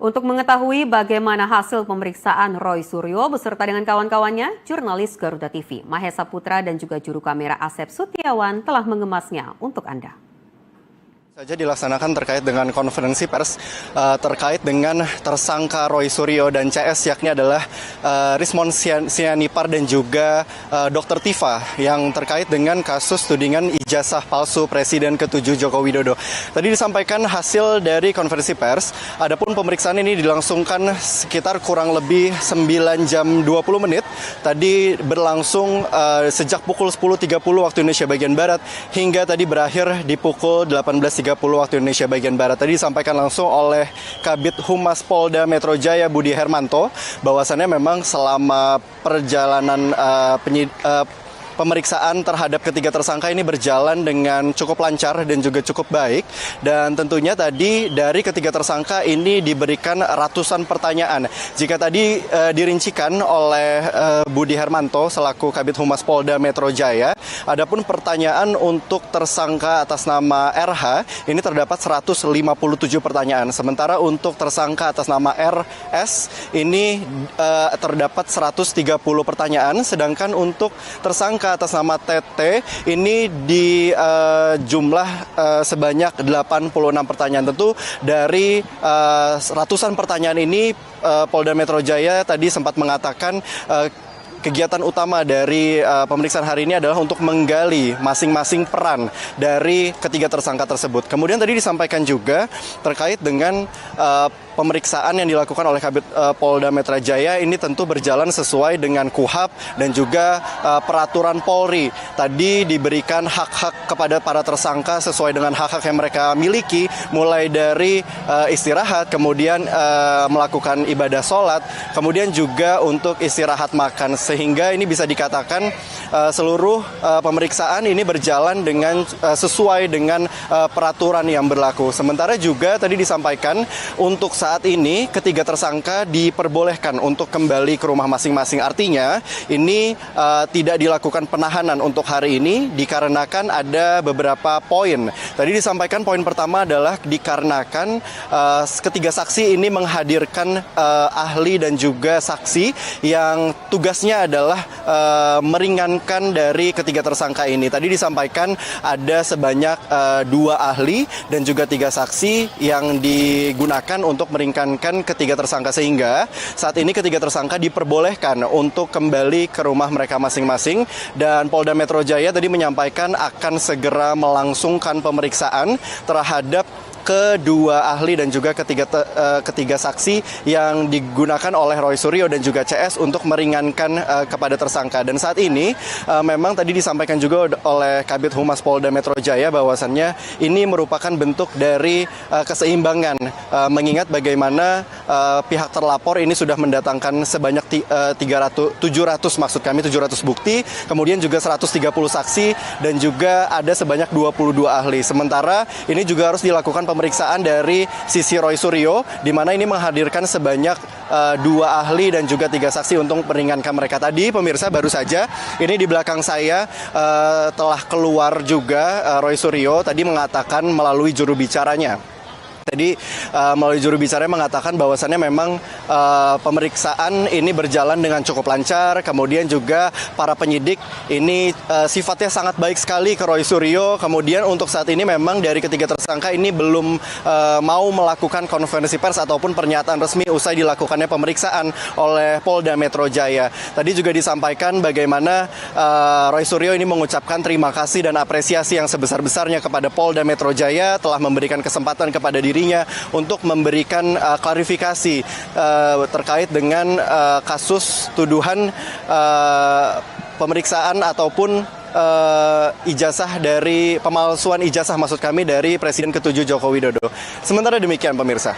Untuk mengetahui bagaimana hasil pemeriksaan Roy Suryo beserta dengan kawan-kawannya, jurnalis Garuda TV, Mahesa Putra dan juga juru kamera Asep Sutiawan telah mengemasnya untuk Anda. Saja dilaksanakan terkait dengan konferensi pers terkait dengan tersangka Roy Suryo dan CS, yakni adalah Rismon Sianipar dan juga Dr. Tifa yang terkait dengan kasus tudingan ijazah palsu Presiden ke-7 Joko Widodo. Tadi disampaikan hasil dari konferensi pers, adapun pemeriksaan ini dilangsungkan sekitar kurang lebih 9 jam 20 menit. Tadi berlangsung sejak pukul 10.30 waktu Indonesia bagian Barat hingga tadi berakhir di pukul 18.30 waktu Indonesia bagian Barat. Tadi disampaikan langsung oleh Kabid Humas Polda Metro Jaya Budi Hermanto bahwasannya memang selama perjalanan pemeriksaan terhadap ketiga tersangka ini berjalan dengan cukup lancar dan juga cukup baik. Dan tentunya tadi dari ketiga tersangka ini diberikan ratusan pertanyaan. Jika tadi dirincikan oleh Budi Hermanto selaku Kabid Humas Polda Metro Jaya, adapun pertanyaan untuk tersangka atas nama RH ini terdapat 157 pertanyaan. Sementara untuk tersangka atas nama RS ini terdapat 130 pertanyaan. Sedangkan untuk tersangka atas nama TT ini di jumlah sebanyak 86 pertanyaan. Tentu dari ratusan pertanyaan ini Polda Metro Jaya tadi sempat mengatakan kegiatan utama dari pemeriksaan hari ini adalah untuk menggali masing-masing peran dari ketiga tersangka tersebut. Kemudian tadi disampaikan juga terkait dengan pemeriksaan yang dilakukan oleh Kabid Polda Metro Jaya ini tentu berjalan sesuai dengan KUHP dan juga peraturan Polri. Tadi diberikan hak-hak kepada para tersangka sesuai dengan hak-hak yang mereka miliki, mulai dari istirahat, kemudian melakukan ibadah sholat, kemudian juga untuk istirahat makan. Sehingga ini bisa dikatakan seluruh pemeriksaan ini berjalan dengan sesuai dengan peraturan yang berlaku. Sementara juga tadi disampaikan untuk saat ini ketiga tersangka diperbolehkan untuk kembali ke rumah masing-masing. Artinya ini tidak dilakukan penahanan untuk hari ini dikarenakan ada beberapa poin. Tadi disampaikan poin pertama adalah dikarenakan ketiga saksi ini menghadirkan ahli dan juga saksi yang tugasnya adalah meringankan dari ketiga tersangka ini. Tadi disampaikan ada sebanyak 2 ahli dan juga 3 saksi yang digunakan untuk meringankan ketiga tersangka, sehingga saat ini ketiga tersangka diperbolehkan untuk kembali ke rumah mereka masing-masing. Dan Polda Metro Jaya tadi menyampaikan akan segera melangsungkan pemeriksaan terhadap kedua ahli dan juga ketiga saksi yang digunakan oleh Roy Suryo dan juga CS untuk meringankan kepada tersangka. Dan saat ini memang tadi disampaikan juga oleh Kabid Humas Polda Metro Jaya bahwasannya ini merupakan bentuk dari keseimbangan, mengingat bagaimana pihak terlapor ini sudah mendatangkan sebanyak 700 bukti, kemudian juga 130 saksi dan juga ada sebanyak 22 ahli. Sementara ini juga harus dilakukan pemeriksaan dari sisi Roy Suryo, di mana ini menghadirkan sebanyak 2 ahli dan juga 3 saksi untuk meringankan mereka. Tadi pemirsa baru saja ini di belakang saya telah keluar juga Roy Suryo tadi mengatakan melalui juru bicaranya. Tadi melalui juru bicara mengatakan bahwasannya memang pemeriksaan ini berjalan dengan cukup lancar. Kemudian juga para penyidik ini sifatnya sangat baik sekali ke Roy Suryo. Kemudian untuk saat ini memang dari ketiga tersangka ini belum mau melakukan konferensi pers ataupun pernyataan resmi usai dilakukannya pemeriksaan oleh Polda Metro Jaya. Tadi juga disampaikan bagaimana Roy Suryo ini mengucapkan terima kasih dan apresiasi yang sebesar-besarnya kepada Polda Metro Jaya telah memberikan kesempatan kepada dirinya untuk memberikan klarifikasi terkait dengan kasus tuduhan pemeriksaan ataupun ijazah dari pemalsuan ijazah maksud kami dari Presiden ke-7 Joko Widodo. Sementara demikian pemirsa.